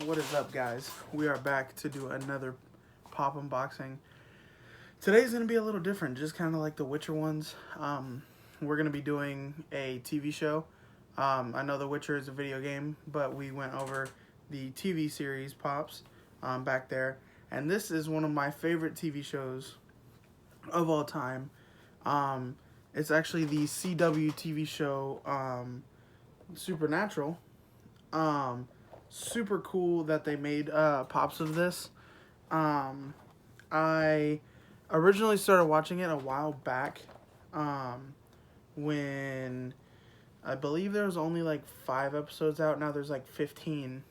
What is up, guys? We are back to do another pop unboxing. Today's going to be a little different, just kind of like the Witcher ones. We're going to be doing a TV show. I know The Witcher is a video game, but we went over the TV series Pops back there. And this is one of my favorite TV shows of all time. It's actually the CW TV show Supernatural. Super cool that they made pops of this. I originally started watching it a while back when I believe there was only like 5 episodes out. Now there's like 15.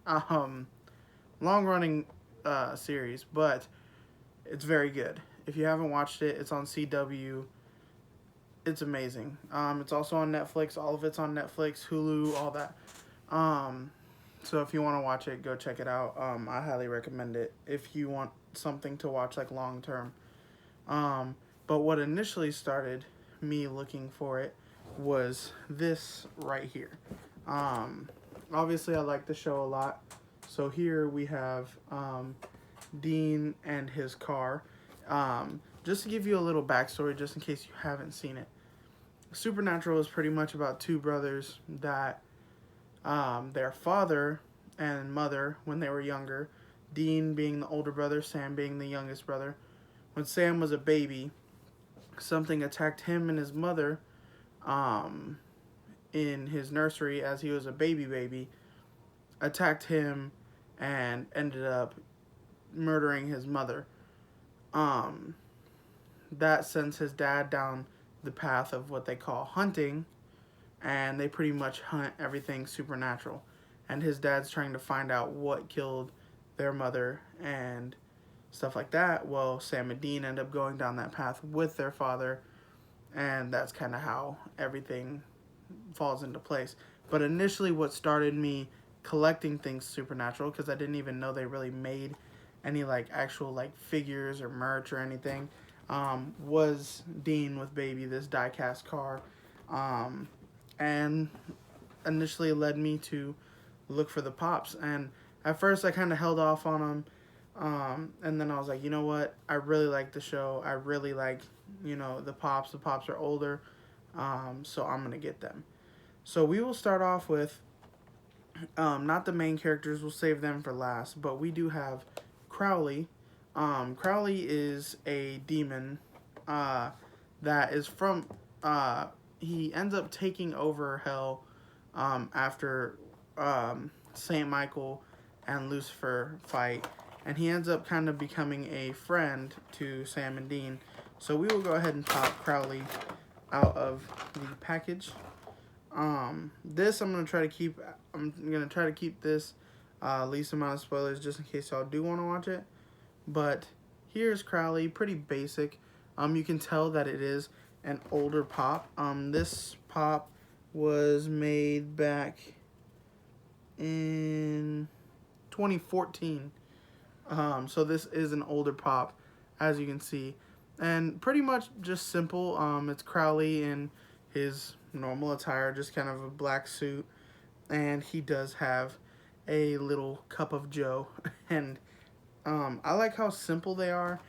Long running series, but it's very good. If you haven't watched it, it's on CW. It's amazing. It's also on Netflix. All of it's on Netflix, Hulu, all that. So if you want to watch it, go check it out. I highly recommend it if you want something to watch like long term. But what initially started me looking for it was this right here. Obviously I like the show a lot. So here we have Dean and his car. Just to give you a little backstory, just in case you haven't seen it. Supernatural is pretty much about two brothers that their father and mother, when they were younger, Dean being the older brother, Sam being the youngest brother, when Sam was a baby, something attacked him and his mother in his nursery as he was a baby, attacked him and ended up murdering his mother. That sends his dad down the path of what they call hunting, and they pretty much hunt everything supernatural. And his dad's trying to find out what killed their mother and stuff like that. Well, Sam and Dean end up going down that path with their father, and that's kind of how everything falls into place. But initially what started me collecting things supernatural, because I didn't even know they really made any like actual like figures or merch or anything, was Dean with Baby, this die-cast car. And initially led me to look for the pops. And at first I kind of held off on them. And then I was like, you know what? I really like the show. I really like, the pops. The pops are older. So I'm going to get them. So we will start off with, not the main characters. We'll save them for last. But we do have Crowley. Crowley is a demon that is from... he ends up taking over hell after Saint Michael and Lucifer fight, and he ends up kind of becoming a friend to Sam and Dean. So we will go ahead and pop Crowley out of the package. This I'm gonna try to keep. I'm gonna try to keep this least amount of spoilers, just in case y'all do want to watch it. But here's Crowley, pretty basic. You can tell that it is an older pop. This pop was made back in 2014. So this is an older pop, as you can see. And pretty much just simple. It's Crowley in his normal attire, just kind of a black suit. And he does have a little cup of joe. And I like how simple they are,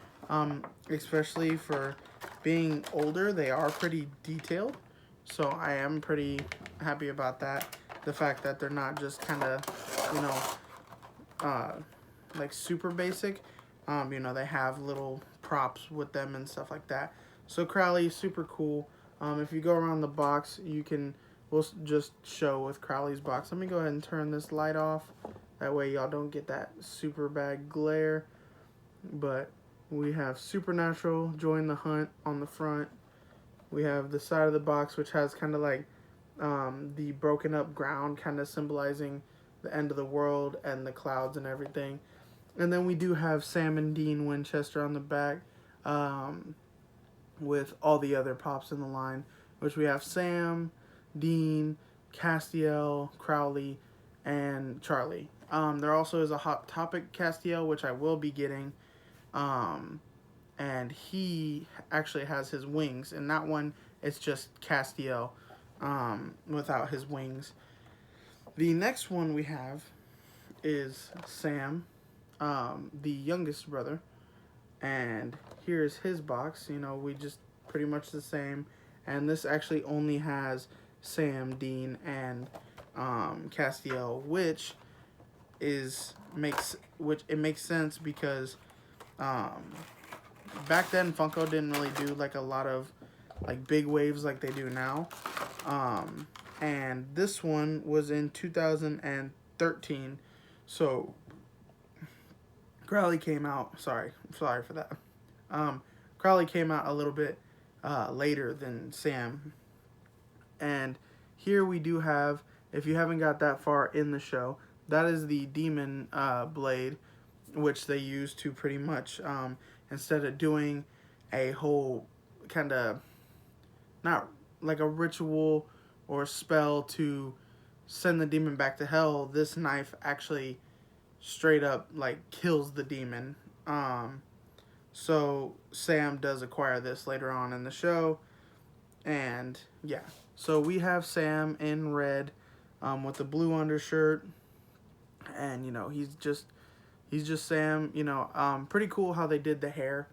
especially for being older. They are pretty detailed, so I am pretty happy about that. The fact that they're not just kind of, like super basic. They have little props with them and stuff like that. So Crowley, super cool. If you go around the box, we'll just show with Crowley's box. Let me go ahead and turn this light off. That way y'all don't get that super bad glare. But we have Supernatural, Join the Hunt on the front. We have the side of the box, which has kind of like the broken up ground, kind of symbolizing the end of the world and the clouds and everything. And then we do have Sam and Dean Winchester on the back, with all the other pops in the line, which we have Sam, Dean, Castiel, Crowley, and Charlie. There also is a Hot Topic Castiel, which I will be getting. And he actually has his wings. In that one, it's just Castiel without his wings. The next one we have is Sam, the youngest brother, and here's his box. You know, we just pretty much the same, and this actually only has Sam, Dean, and Castiel, which makes sense because um, back then Funko didn't really do like a lot of like big waves like they do now. And this one was in 2013, so Crowley came out. Sorry for that. Crowley came out a little bit later than Sam, and here we do have. If you haven't got that far in the show, that is the demon blade, which they use to pretty much instead of doing a whole kind of not like a ritual or spell to send the demon back to hell, this knife actually straight up like kills the demon. So Sam does acquire this later on in the show, and yeah. So we have Sam in red, with the blue undershirt, and you know he's just Sam. You know, pretty cool how they did the hair.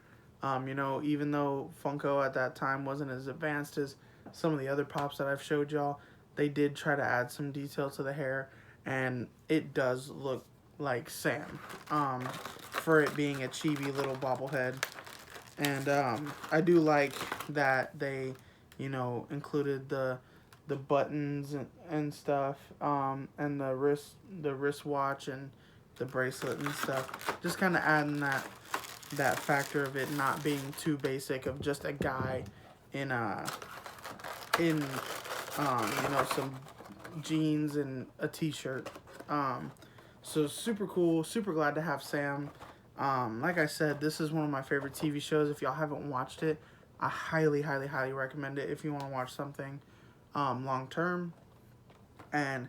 You know, even though Funko at that time wasn't as advanced as some of the other pops that I've showed y'all, they did try to add some detail to the hair, and it does look like Sam, for it being a chibi little bobblehead. And I do like that they, you know, included the buttons and stuff, and the wristwatch and the bracelet and stuff. Just kind of adding that factor of it not being too basic of just a guy in you know, some jeans and a t-shirt. So super cool, super glad to have Sam. Like I said, this is one of my favorite TV shows. If y'all haven't watched it, I highly recommend it if you want to watch something long term. And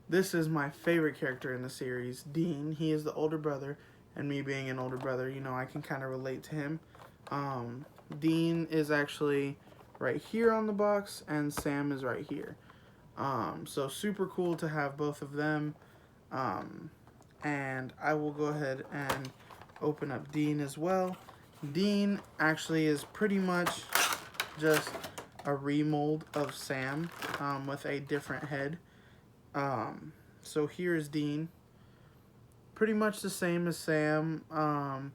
this is my favorite character in the series, Dean. He is the older brother, and me being an older brother, you know, I can kind of relate to him. Dean is actually right here on the box, and Sam is right here. So super cool to have both of them. And I will go ahead and open up Dean as well. Dean actually is pretty much just a remold of Sam, with a different head. So here is Dean. Pretty much the same as Sam.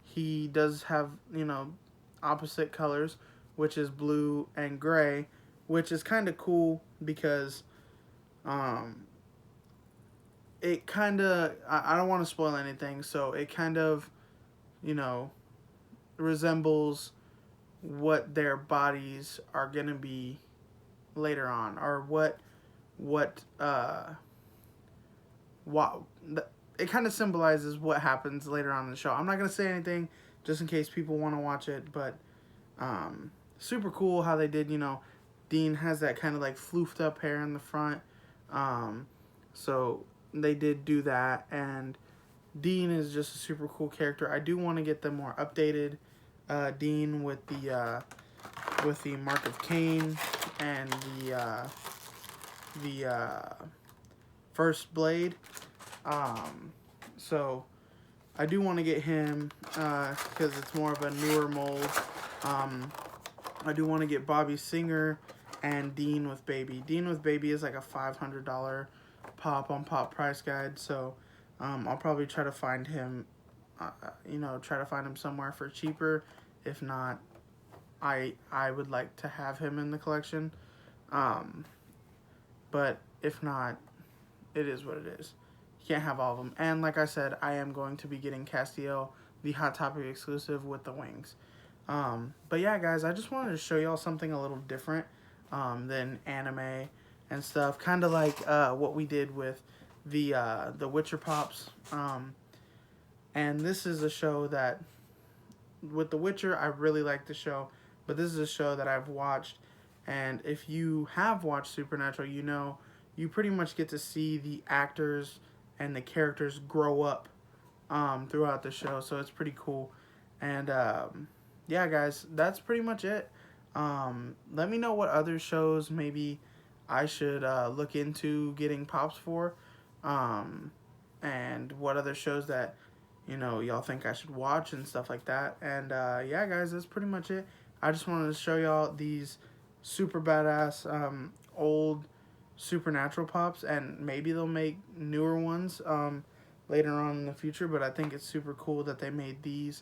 He does have, you know, opposite colors, which is blue and gray, which is kind of cool because it kind of, I don't want to spoil anything, so it kind of, you know, resembles what their bodies are going to be later on, or it kind of symbolizes what happens later on in the show. I'm not going to say anything just in case people want to watch it, but super cool how they did, you know, Dean has that kind of like floofed up hair in the front, so they did do that, and Dean is just a super cool character. I do want to get the more updated Dean with the Mark of Cain and the first blade. So I do want to get him because it's more of a newer mold. I do want to get Bobby Singer and Dean with Baby. Dean with Baby is like a $500 pop on Pop Price Guide, so I'll probably try to find him, you know, try to find him somewhere for cheaper. If not, I would like to have him in the collection. But if not, it is what it is. You can't have all of them. And like I said, I am going to be getting Castiel, the Hot Topic exclusive with the wings. But yeah, guys, I just wanted to show y'all something a little different than anime and stuff. Kind of like what we did with the Witcher Pops. And this is a show that, with The Witcher, I really like the show. But this is a show that I've watched. And if you have watched Supernatural, you know you pretty much get to see the actors and the characters grow up throughout the show. So it's pretty cool. And yeah, guys, that's pretty much it. Let me know what other shows maybe I should look into getting pops for. and what other shows that, you know, y'all think I should watch and stuff like that. And yeah, guys, that's pretty much it. I just wanted to show y'all these super badass old Supernatural pops, and maybe they'll make newer ones later on in the future, but I think it's super cool that they made these.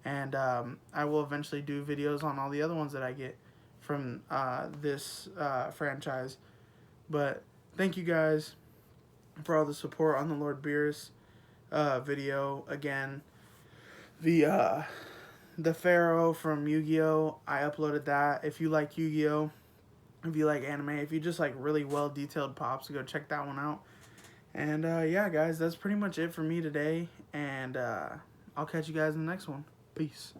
And I will eventually do videos on all the other ones that I get from this franchise. But thank you guys for all the support on the Lord Beerus video. Again, the Pharaoh from Yu-Gi-Oh! I uploaded that. If you like Yu-Gi-Oh!, if you like anime, if you just like really well detailed pops, go check that one out. And yeah, guys, that's pretty much it for me today. And I'll catch you guys in the next one. Peace.